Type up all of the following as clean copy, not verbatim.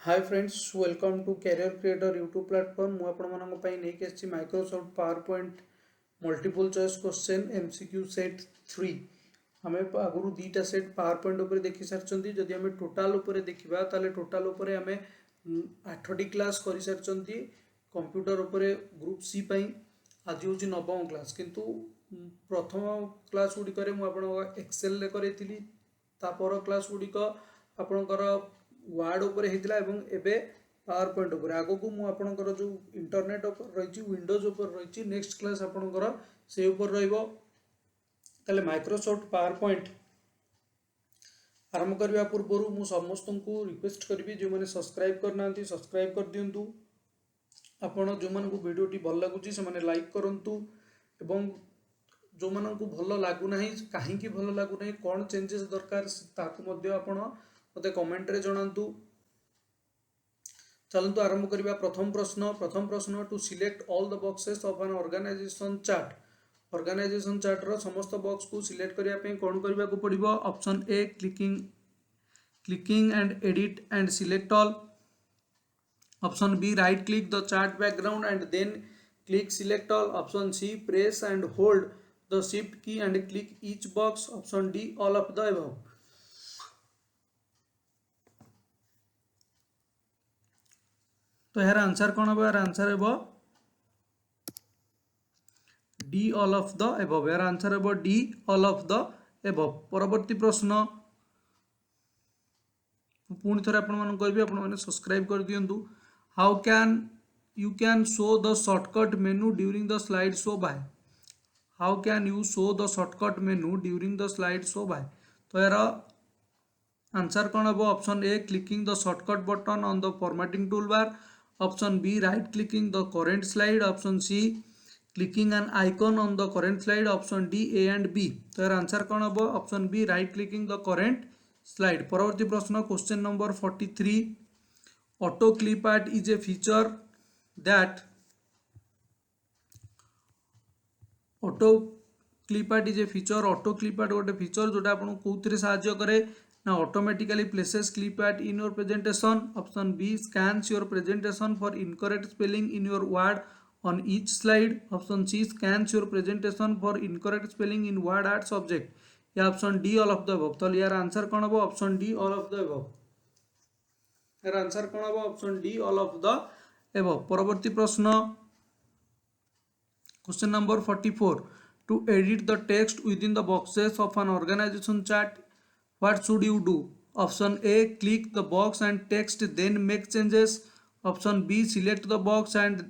Hi friends welcome to career creator YouTube platform मु आपण मानक पई नै के अछि Microsoft PowerPoint multiple choice question MCQ set 3 हमें आगुरु दीटा सेट पावर पॉइंट ऊपर देखि सारचंती जदि हमें टोटल ऊपर देखिबा ताले टोटल ऊपर हमें 8टी क्लास करि सारचंती कंप्यूटर ऊपर ग्रुप सी पई आज होची नवम क्लास किंतु प्रथम क्लास गुडी करे मु आपण एक्सेल रे करेतिली तापर क्लास गुडी को आपणकर वार्ड ऊपर होता एवं पावर पॉइंट ऊपर आगो को मु आपणकर जो इंटरनेट ऊपर रही विंडोज ऊपर रही नेक्स्ट क्लास आपणकर से ऊपर रहिबो ताले माइक्रोसॉफ्ट पावर पॉइंट आरंभ करने पूर्व मु समस्त को रिक्वेस्ट करी जो मैंने सब्सक्राइब करना सब्सक्राइब कर दिंतु आपण जो मन को वीडियोटी भल लगुच से लाइक करूँ एवं जो मन को भल लगुना कहीं भल लगुना कौन चेंजेस दरकार ताकू मते कमेंट रे जणांतु। चलतु आरंभ करिबा प्रथम प्रश्न to select all the boxes of an organization chart रो समस्त बॉक्स को सिलेक्ट करिया पे कोन करिबा को पड़िबो option A clicking and edit and select all option B right click the chart background and then click select all option C press and hold the shift key and click each box option D all of the above. तो यार answer कौन हम यार answer हम D all of the above यार answer हम D all of the above. परवर्ती प्रश्न पुणी थे आपने सब्सक्राइब कर दिंतु how can you can show the shortcut menu during the slide show by how can you show the shortcut menu during the slide show by. तो यार answer कौन हम option A clicking the shortcut button on the formatting toolbar option B right clicking the current slide option C clicking an icon on the current slide option D A and B. तो यार answer कौन हम option B right clicking the current slide. परवर्ती प्रश्न question number 43 auto clip art is a feature that auto clip art is a feature auto clip art गोटे feature जोटा आपको कौन साहाय्य करे ना automatically places clip art in your presentation option B scans your presentation for incorrect spelling in your word on each slide option C scans your presentation for incorrect spelling in word art subject या option D all of the above। तो यार answer कौन हम option D all of the above यार answer कौन हम option D all of the above। परवर्ती प्रश्न question number 44 to edit the text within the boxes of an organization chart what should you do option A click the box and text then make changes option B select the box and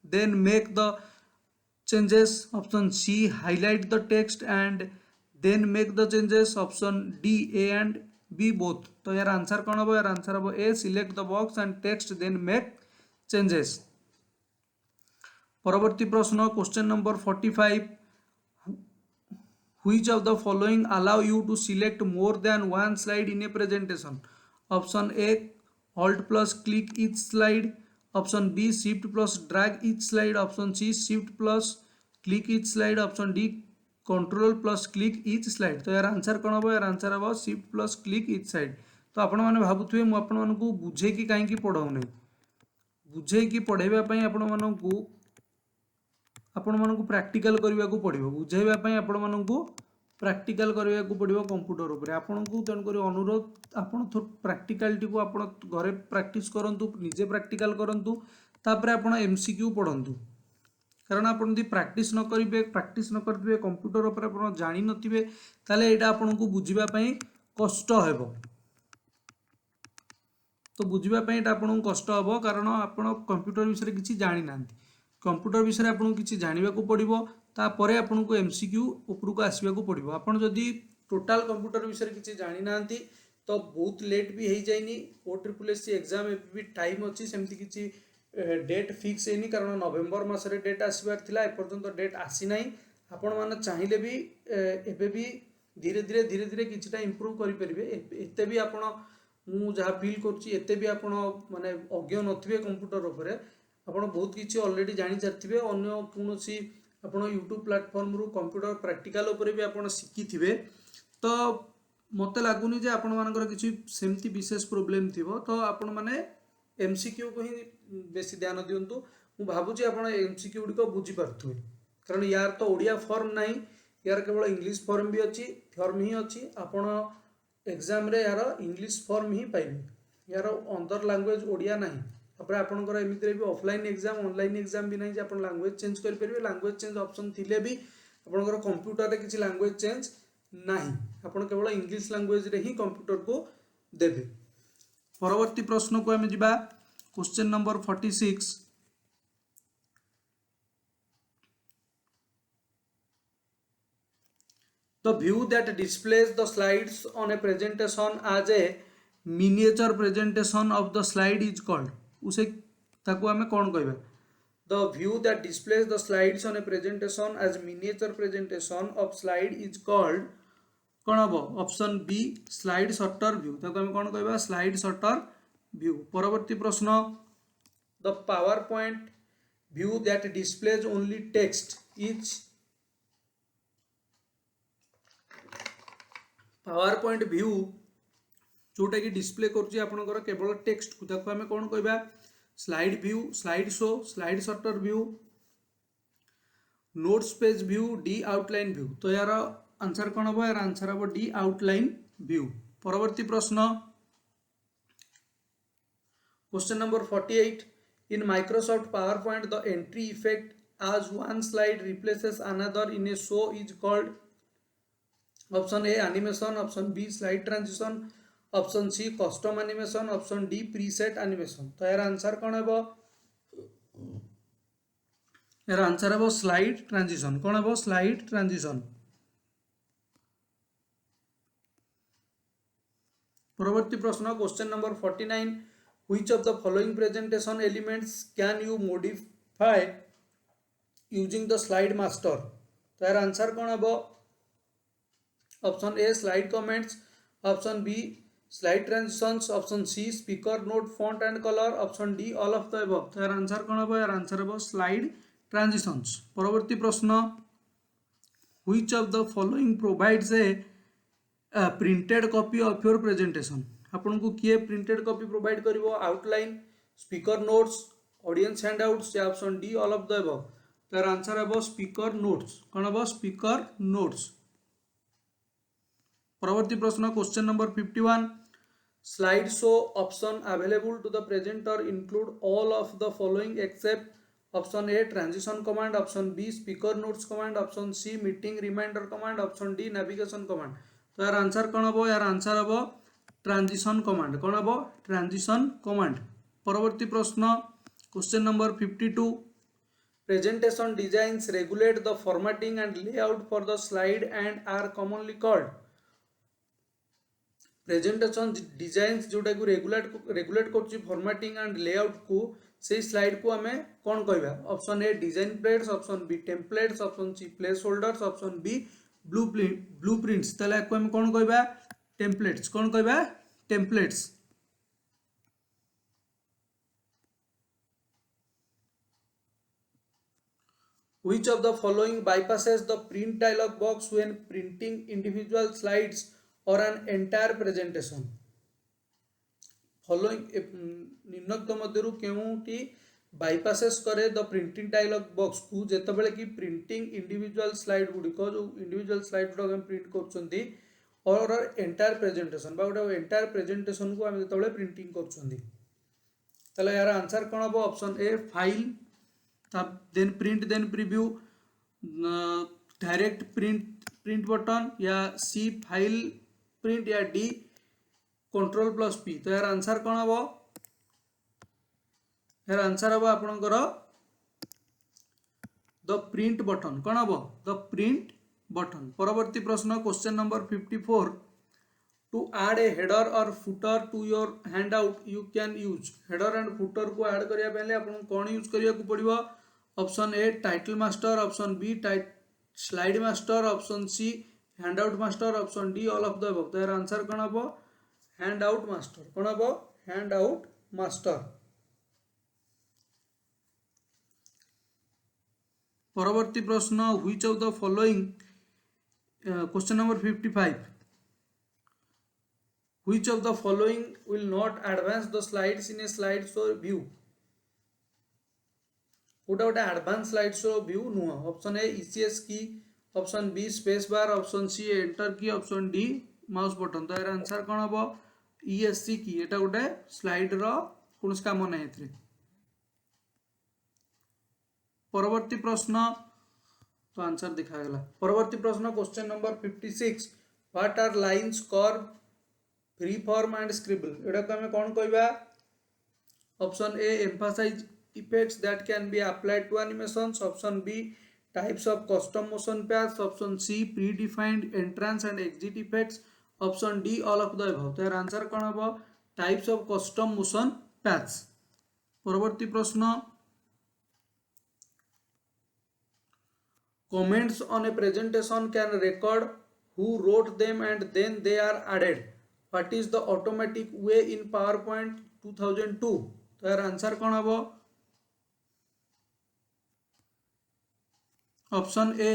then make the changes option C highlight the text and then make the changes option D A and B both। तो यार answer कौन हम यार answer हम A select the box and text then make changes। परवर्ती प्रश्न question number 45 which of the following allow you to select more than one slide in a presentation option A alt plus click each slide option B shift plus drag each slide option C shift plus click each slide option D control plus click each slide। तो यार answer कौन हम यार answer हम shift plus click each slide। तो आपण मैंने भावुए मुझे आपण मानक बुझे कि कहीं पढ़ाऊना बुझे कि पढ़ाइबा आपण मानक प्रैक्टिकल करने को पड़ो बुझाइवाई आपण मानक प्रैक्टिकल करने को पड़ो कंप्यूटर उपर आपन को तेणुक अनुरोध आपण प्रैक्टिकालिटी को आप घरे प्रैक्टिस करूँ निजे प्रैक्टिकल करूँ तापर आप एमसीक्यू पढ़ु कारण आप प्रैक्टिस न करेंगे प्रैक्टिस न करेंगे कंप्यूटर उपर आप जानी नथिबे ताले एटा आपन को बुझीबाई कष्ट हेबो तो बुझीबाई एटा आपन को कष्ट हेबो कारण आप कंप्यूटर विषय किसी जानी ना कंप्यूटर विषय आपको किसी जानवा पड़ो तापर आपन को एमसीक्यू उपरको आसवाक पड़ो आपड़ जदि टोटाल कंप्यूटर विषय किसी जानी ना तो बहुत लेट भी हो जाए OSSC एग्जाम भी टाइम अच्छी सेमती किसी डेट फिक्स है कारण नवेम्बर मसरे डेट आसबार था एपर्तंत डेट आसी ना आपण मैंने चाहिए भी एबे भी धीरे धीरे धीरे धीरे किछिटा इम्प्रूव करेंगे एते भी आपण मुझे फिल करते भी आपण माने अज्ञ नथिबे कंप्यूटर उपर आपण बहुत किसी ऑलरेडी जानी सारी अन्य कौन आप यूट्यूब प्लेटफॉर्म रु कंप्यूटर प्रैक्टिकल उपर भी आप शिखि तो मत लगुनि जे आपण मानकर किसी सेमती विशेष प्रोब्लेम थी तो आपण माने एमसीक्यू को ही बेसी ध्यान दिंतु। मु भावुची आपण एमसीक्यू गुड़िक बुझी पार्थुवे कारण यार तो ओडिया फॉर्म नहीं, यार केवल इंग्लिश फॉर्म भी अच्छी फॉर्म ही अच्छी। आपण एग्जाम रे यार इंग्लिश फॉर्म ही पाइबे, यार अंदर लैंग्वेज ओडिया नहीं। तापर आपनकर एमिति भी ऑफलाइन एग्जाम ऑनलाइन एग्जाम भी नहीं जे आपण लैंग्वेज चेंज कर परिबे। लैंग्वेज चेंज ऑप्शन थिले भी आपनकर कंप्यूटर रे किछि लैंग्वेज चेंज नहीं, आपण केवल इंग्लिश लैंग्वेज रे ही कंप्यूटर को देबे। परवर्ती प्रश्न को आम जा question number 46। The view that displays the slides on a presentation as a miniature presentation of the slide is called। उसे ताकू आमे कौन कहबा? The view that displays the slides on a presentation as miniature presentation of slide is called कौन हम? Option B slide sorter view. ताकू आमे कौन कहबा? Slide sorter view. परवर्ती प्रश्न the PowerPoint view that displays only text is. PowerPoint view जोटा कि डिस्प्ले करुच्ची आपनकर केवल टेक्स्ट को ताकू आमे कौन कहबा? Slide view, slide show, slide sorter view, notes page view, D outline view. तो यार आंसर कौन हम? यार आंसर हम डी आउटलाइन व्यू। परवर्ती प्रश्न question number 48 in Microsoft power point the entry effect as one slide replaces another in a show is called। Option A animation, option B slide transition, option C custom animation, option D preset animation. तो यार answer कौन है? यार answer है slide transition. कौन है? Slide transition. परवर्ती प्रश्न question number 49 which of the following presentation elements can you modify using the slide master. तो यार आंसर कौन है? Option A slide comments, option B slide transitions, option C speaker note font and colour, option D all of the above. तो यार answer कौन है? यार answer है स्लाइड ट्रांजिशंस। परवर्ती प्रश्न which of the following provides a printed copy of your presentation. आपन को किए प्रिंटेड कॉपी प्रोवाइड करिवो? Outline, speaker notes, audience handouts या option D all of the above. तो यार आंसर है स्पीकर नोट्स। कौन है? Speaker notes. परवर्ती प्रश्न question number 51 slide show options available to the presenter include all of the following except. Option A transition command, option B speaker notes command, option C meeting reminder command, option D navigation command. तो यार answer कौन हम? यार answer हम transition command. कौन हम? Transition command. परवर्ती प्रश्न question number 52 presentation designs regulate the formatting and layout for the slide and are commonly called. Presentation designs जोटा को रेगुलेट कर फॉर्मेटिंग एंड लेआउट को से स्लाइड को आमे कौन कहबा? Option A design plates, option B templates, option C placeholders, option B blueprints. ताले को आमे कौन कहबा? टेम्पलेट्स। कौन कहबा? Templates. Which of the following bypasses the print dialog box when printing individual slides or an entire presentation? Following निम्नलिखित मध्यरु केउटी बाइपासेस करे the printing dialogue box को जेतेबेले कि प्रिंटिंग इंडिविजुअल स्लाइड गुडी को जो इंडिविजुअल स्लाइड को हम प्रिंट करछंती और एंटायर प्रेजेंटेशन बा गोटे एंटायर प्रेजेंटेशन को हम जेतेबेले प्रिंटिंग करछंती। तले यार आंसर कोन हबो? Option A file, then print, then preview, direct print button, या सी फाइल प्रिंट, या डी कंट्रोल प्लस पी। तो यार आंसर कौन हम? यार आंसर हम आपनकर द प्रिंट बटन। कौन हम? The print button. परवर्ती प्रश्न question number 54 to add a header और footer to your handout you can use. Header and footer को ऐड करिया पहले आपन कोन यूज करिया को पड़िबो? Option A title master, option B slide master, option C handout master, option D all of the above. तो यार आंसर कौन हम? Handout master. कौन हम? Handout master. परवर्ती प्रश्न which of the following question number 55 Which of the following will not advance the slides in a slide show view? कोटा गोटे एडवांस स्लाइड शो व्यू नुह option A ECS key option B space bar option C enter key option D mouse button तो यार answer कौन हम ESC की एटा गोटे slide रो कौन काम ना एथरे परवर्ती प्रश्न तो आंसर दिखागला परवर्ती प्रश्न question number 56 what are lines curve free form and scribble एटा को हमें कौन कहबा option A emphasise effects that can be applied to animations, option B types of custom motion paths, option C predefined entrance and exit effects, option D all of the above तो यार answer कौन हम types of custom motion paths परवर्ती प्रश्न comments on a presentation can record who wrote them and then they are added what is the automatic way in PowerPoint 2002 तो यार answer कौन हम option A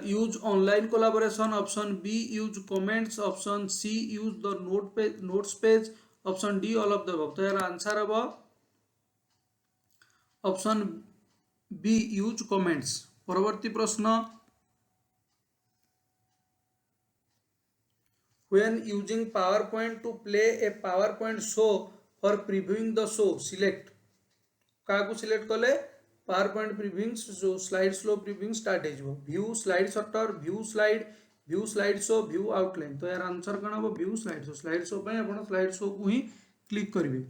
use online collaboration option B use comments option C use the notes page option D all of the above तो यार answer हम option B use comments परवर्ती प्रश्न when using PowerPoint to play a PowerPoint show for previewing the show select क्या select कले PowerPoint previewing जो slide slow previewing start हो view slide sorter view slide show view outline तो यार answer कौन हम व्यू स्लाइड शो पे आपण स्लाइड शो को ही क्लिक करेंगे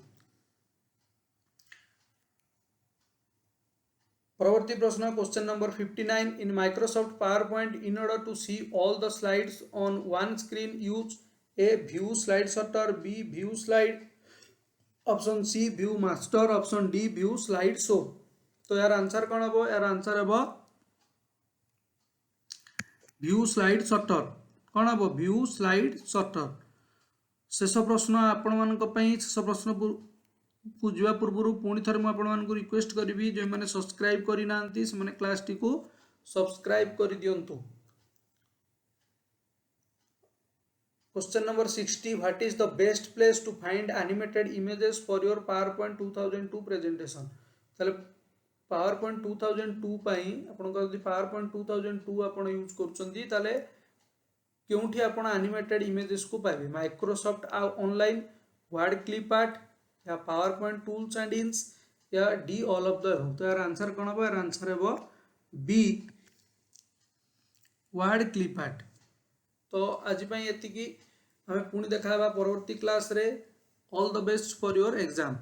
परवर्ती प्रश्न question number 59 in Microsoft PowerPoint in order to see all the slides on one screen use a view slide shutter B view slide option C view master option D view slide show तो यार answer कौन हम यार answer हम view slide shutter कौन हम view slide shutter शेष प्रश्न आपण मानक पई शेष प्रश्न को जीवा पूर्व पुणी थे मुझे रिक्वेस्ट करी जो मैंने सब्सक्राइब करना से क्लास टी को सब्सक्राइब कर दिंतु question number 60 what is the best place to find animated images for your PowerPoint 2002 presentation ताले PowerPoint 2002 पई आपन को जदी PowerPoint 2002 आपन यूज करछंती ताले केउठी आपन एनिमेटेड इमेजेस को पाइबे Microsoft online word clip art या PowerPoint टूल्स एंड इंस या D all of the above तो यार आंसर कोन हो यार आंसर हेबो बी वर्ड क्लिप आर्ट तो आज पई एति की हमें पुणी देखा परवर्ती क्लास रे all the best for your exam.